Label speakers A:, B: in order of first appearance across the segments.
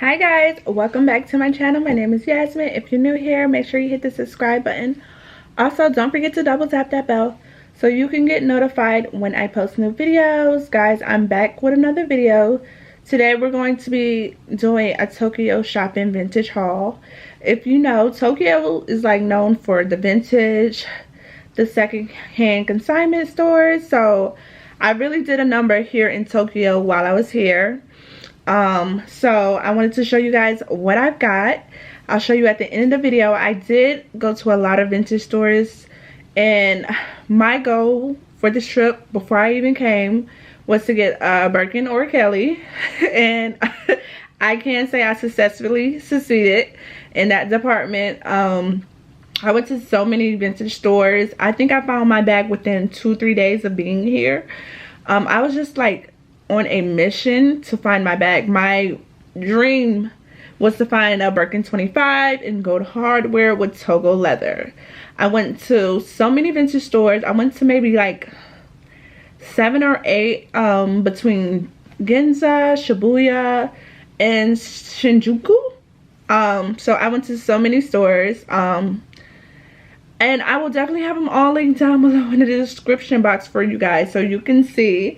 A: Hi guys, welcome back to my channel. My name is Yasmin. If you're new here, make sure you hit the subscribe button. Also, don't forget to double tap that bell so you can get notified when I post new videos. Guys, I'm back with another video. Today we're going to be doing a Tokyo shopping vintage haul. If you know, Tokyo is like known for the vintage, the second-hand consignment stores. So I really did a number here in Tokyo while I was here. So I wanted to show you guys what I've got. I'll show you at the end of the video. I did go to a lot of vintage stores, and my goal for this trip before I even came was to get a Birkin or a Kelly, and I can say I successfully succeeded in that department. I went to so many vintage stores. I think I found my bag within 2-3 days of being here. I was just like on a mission to find my bag. My dream was to find a Birkin 25 in gold hardware with Togo leather. I went to so many vintage stores. I went to maybe like 7 or 8 between Ginza, Shibuya, and Shinjuku. So I went to so many stores. And I will definitely have them all linked down below in the description box for you guys so you can see.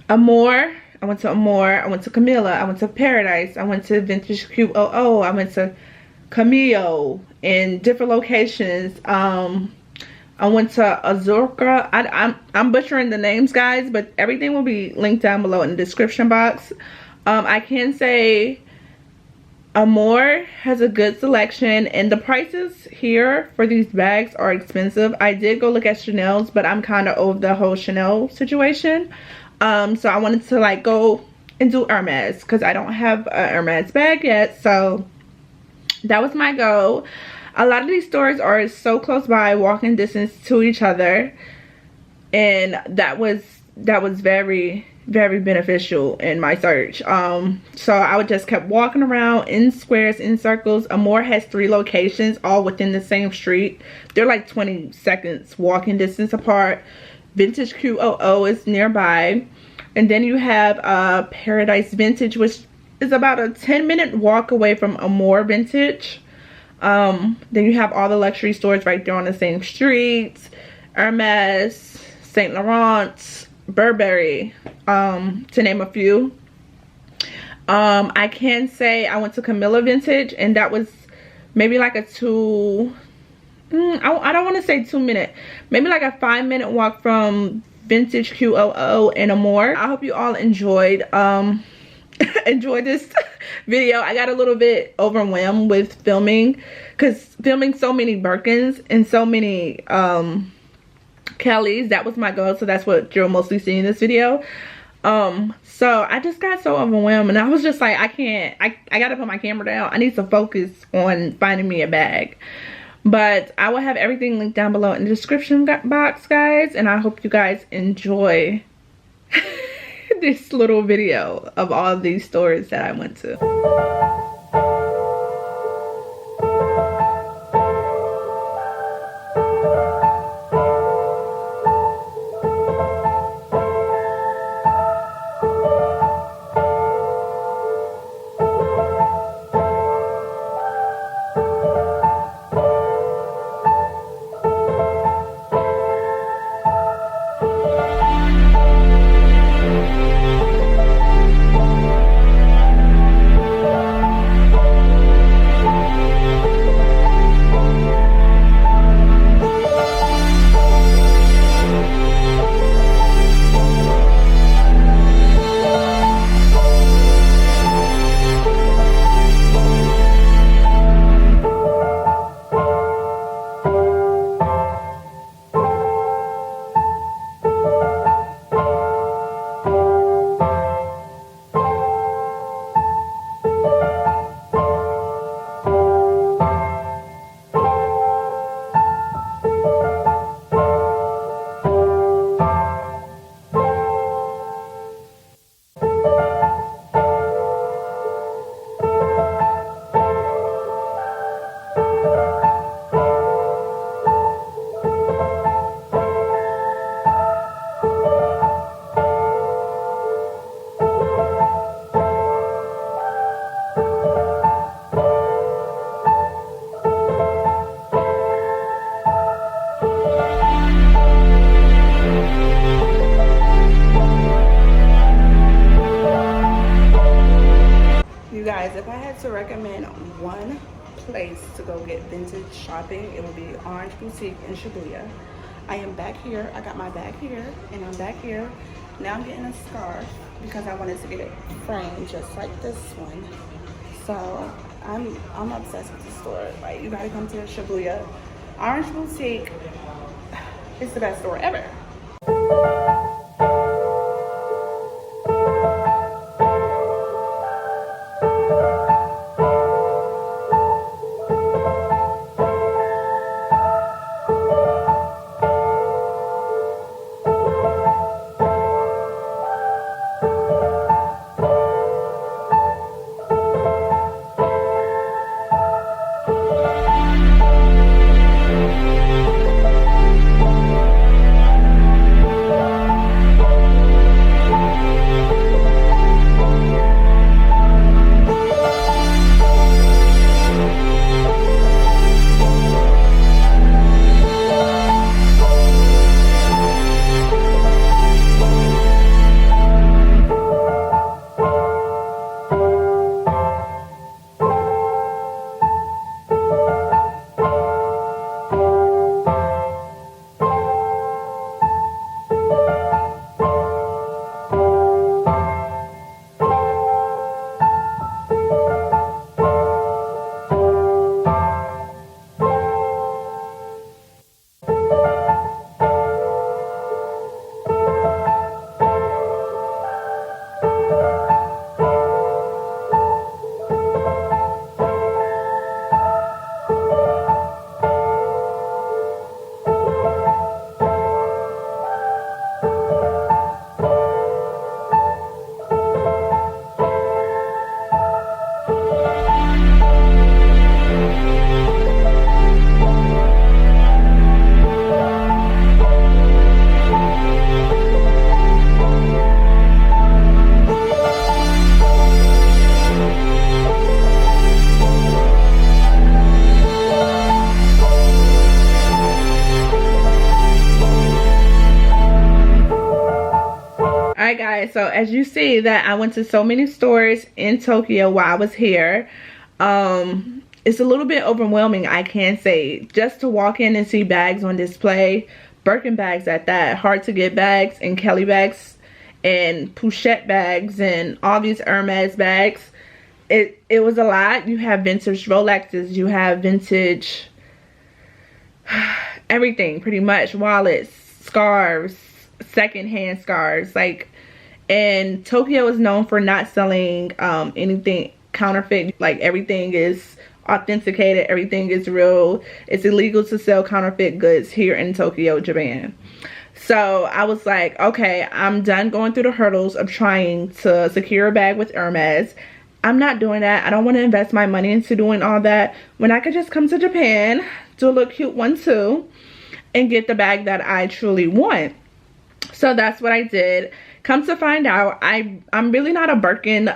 A: Amore, I went to Amore, I went to Camellia, I went to Paradise, I went to Vintage QOO, I went to Komehyo in different locations. I went to Okura. I'm butchering the names, guys, but everything will be linked down below in the description box. I can say Amore has a good selection, and the prices here for these bags are expensive. I did go look at Chanel's, but I'm kind of over the whole Chanel situation. So I wanted to like go and do Hermes because I don't have a Hermes bag yet. So that was my goal. A lot of these stores are so close by, walking distance to each other, and that was very beneficial in my search. So I would just kept walking around in squares, in circles. Amore has 3 locations all within the same street. They're like 20 seconds walking distance apart. Vintage QOO is nearby, and then you have Paradise Vintage, which is about a 10-minute walk away from Amore Vintage. Then you have all the luxury stores right there on the same streets: Hermes, Saint Laurent, Burberry, to name a few. I can say I went to Camellia Vintage, and that was maybe like a I don't want to say 2-minute, maybe like a 5-minute walk from Vintage QOO and Amore. I hope you all enjoyed this video. I got a little bit overwhelmed with filming, because filming so many Birkins and so many Kellys, that was my goal. So that's what you'll mostly see in this video. So I just got so overwhelmed, and I was just like, I gotta put my camera down. I need to focus on finding me a bag. But I will have everything linked down below in the description box, guys, and I hope you guys enjoy this little video of all of these stores that I went to. guys, if I had to recommend one place to go get vintage shopping, it would be Orange Boutique in Shibuya. I am back here. I got my bag here, and I'm back here. Now I'm getting a scarf because I wanted to get it framed just like this one. So I'm obsessed with the store. Like, you gotta come to Shibuya. Orange Boutique is the best store ever. Alright guys, so as you see that I went to so many stores in Tokyo while I was here. It's a little bit overwhelming, I can say, just to walk in and see bags on display, Birkin bags at that, hard to get bags, and Kelly bags and Pochette bags and all these Hermes bags. It was a lot. You have vintage Rolexes, you have vintage everything pretty much, wallets, scarves, secondhand scarves, like. And Tokyo is known for not selling anything counterfeit. Like, everything is authenticated, everything is real. It's illegal to sell counterfeit goods here in Tokyo, Japan. So I was like, okay, I'm done going through the hurdles of trying to secure a bag with Hermes. I'm not doing that. I don't want to invest my money into doing all that when I could just come to Japan, do a little cute one too, and get the bag that I truly want. So that's what I did. Come to find out, I'm really not a Birkin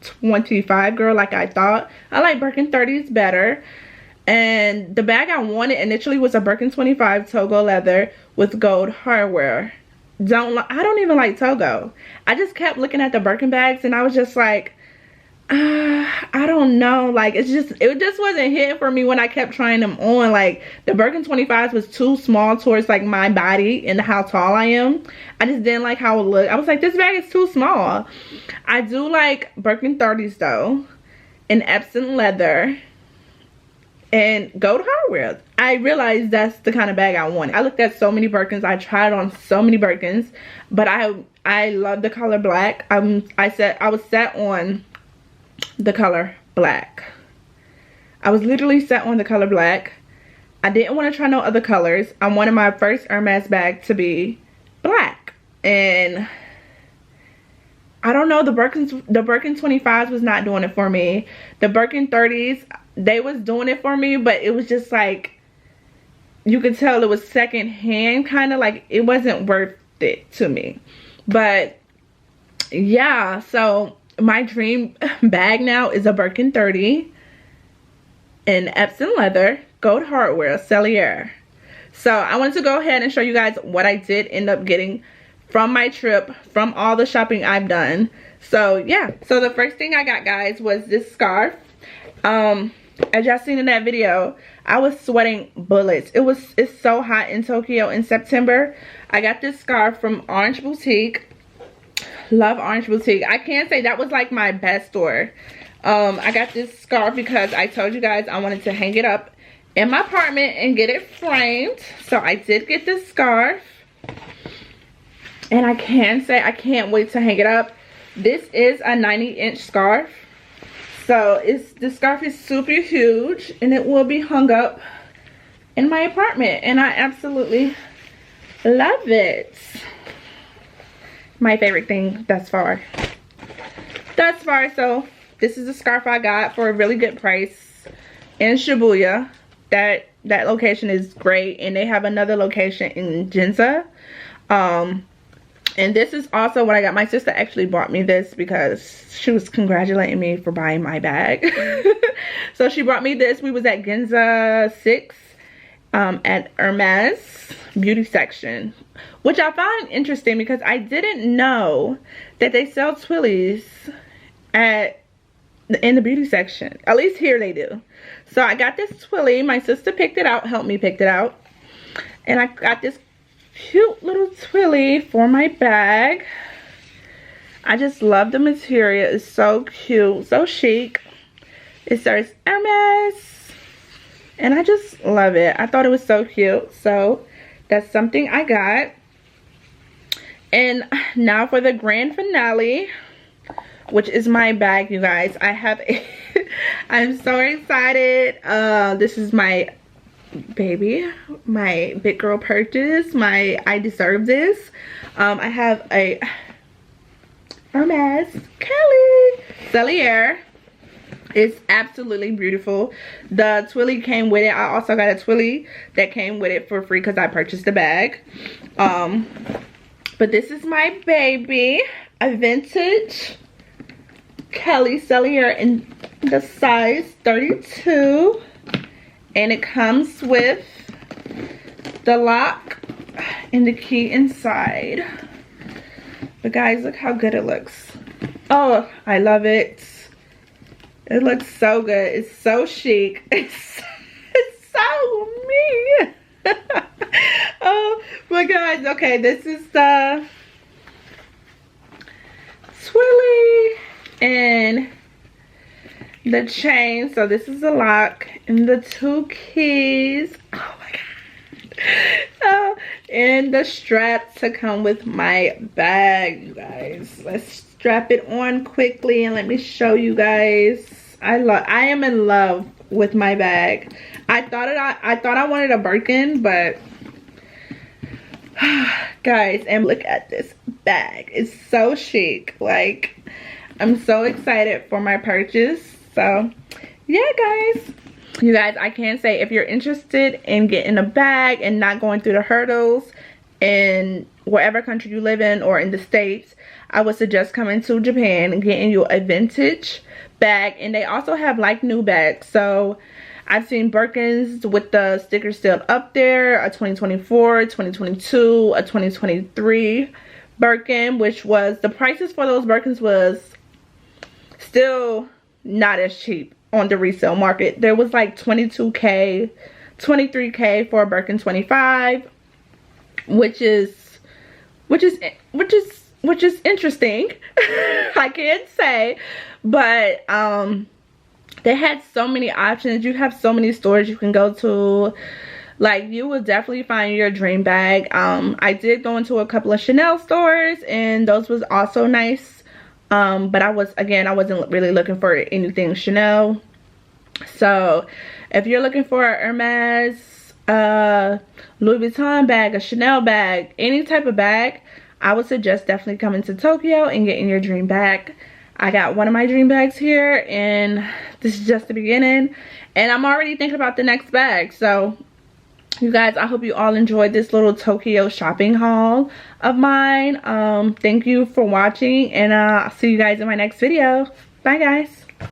A: 25 girl like I thought. I like Birkin 30s better. And the bag I wanted initially was a Birkin 25 Togo leather with gold hardware. I don't even like Togo. I just kept looking at the Birkin bags and I was just like, I don't know, like it just wasn't hitting for me when I kept trying them on. Like, the Birkin 25s was too small towards like my body and how tall I am. I just didn't like how it looked. I was like, this bag is too small. I do like Birkin 30s though, and Epsom leather and gold hardware. I realized that's the kind of bag I want. I looked at so many Birkins, I tried on so many Birkins, but I love the color black. I was set on the color black. I was literally set on the color black. I didn't want to try no other colors. I wanted my first Hermes bag to be black. And I don't know, the Birkin 25s was not doing it for me. The Birkin 30s, they was doing it for me, but it was just like, you could tell it was secondhand, kind of like it wasn't worth it to me. But yeah, so my dream bag now is a Birkin 30 in Epsom leather, gold hardware, Cellier. So I wanted to go ahead and show you guys what I did end up getting from my trip, from all the shopping I've done. So yeah, so the first thing I got, guys, was this scarf. As y'all seen in that video, I was sweating bullets. It's so hot in Tokyo in September. I got this scarf from Orange Boutique. Love Orange Boutique. I can't say that was like my best store. I got this scarf because I told you guys I wanted to hang it up in my apartment and get it framed. So I did get this scarf, and I can say I can't wait to hang it up. This is a 90-inch scarf. So the scarf is super huge, and it will be hung up in my apartment, and I absolutely love it. My favorite thing thus far. So this is a scarf I got for a really good price in Shibuya. That location is great, and they have another location in Ginza. And this is also what I got. My sister actually bought me this because she was congratulating me for buying my bag. So she brought me this. We was at Ginza Six at Hermes beauty section, which I found interesting because I didn't know that they sell twillies in the beauty section. At least here they do. So I got this twilly. My sister picked it out, helped me pick it out. And I got this cute little twilly for my bag. I just love the material. It's so cute, so chic. It says Hermes, and I just love it. I thought it was so cute, so that's something I got. And now for the grand finale, which is my bag, you guys. I have I'm so excited. This is my baby, my big girl purchase, I deserve this. I have a Hermes Kelly Cellier. It's absolutely beautiful. The twilly came with it. I also got a twilly that came with it for free because I purchased the bag. But this is my baby, a vintage Kelly Cellier in the size 32. And it comes with the lock and the key inside. But guys, look how good it looks. Oh, I love it. It looks so good. It's so chic. It's so me. Oh my God. Okay, this is the twilly and the chain. So this is the lock and the two keys. Oh my God. Oh, and the strap to come with my bag, you guys. Let's strap it on quickly and let me show you guys. I am in love with my bag. I thought I wanted a Birkin, but guys, and look at this bag. It's so chic. Like, I'm so excited for my purchase. So yeah, guys, you guys, I can say if you're interested in getting a bag and not going through the hurdles in whatever country you live in or in the States, I would suggest coming to Japan and getting you a vintage bag. And they also have like new bags. So I've seen Birkins with the sticker still up there, a 2024, 2022, a 2023 Birkin, which was, the prices for those Birkins was still not as cheap on the resale market. There was like 22K, 23K for a Birkin 25, which is interesting. I can't say, but they had so many options. You have so many stores you can go to. Like, you will definitely find your dream bag. I did go into a couple of Chanel stores, and those was also nice. But I wasn't really looking for anything Chanel. So if you're looking for a Hermes, Louis Vuitton bag, a Chanel bag, any type of bag, I would suggest definitely coming to Tokyo and getting your dream bag. I got one of my dream bags here, and this is just the beginning, and I'm already thinking about the next bag. So you guys, I hope you all enjoyed this little Tokyo shopping haul of mine. Thank you for watching, and I'll see you guys in my next video. Bye, guys.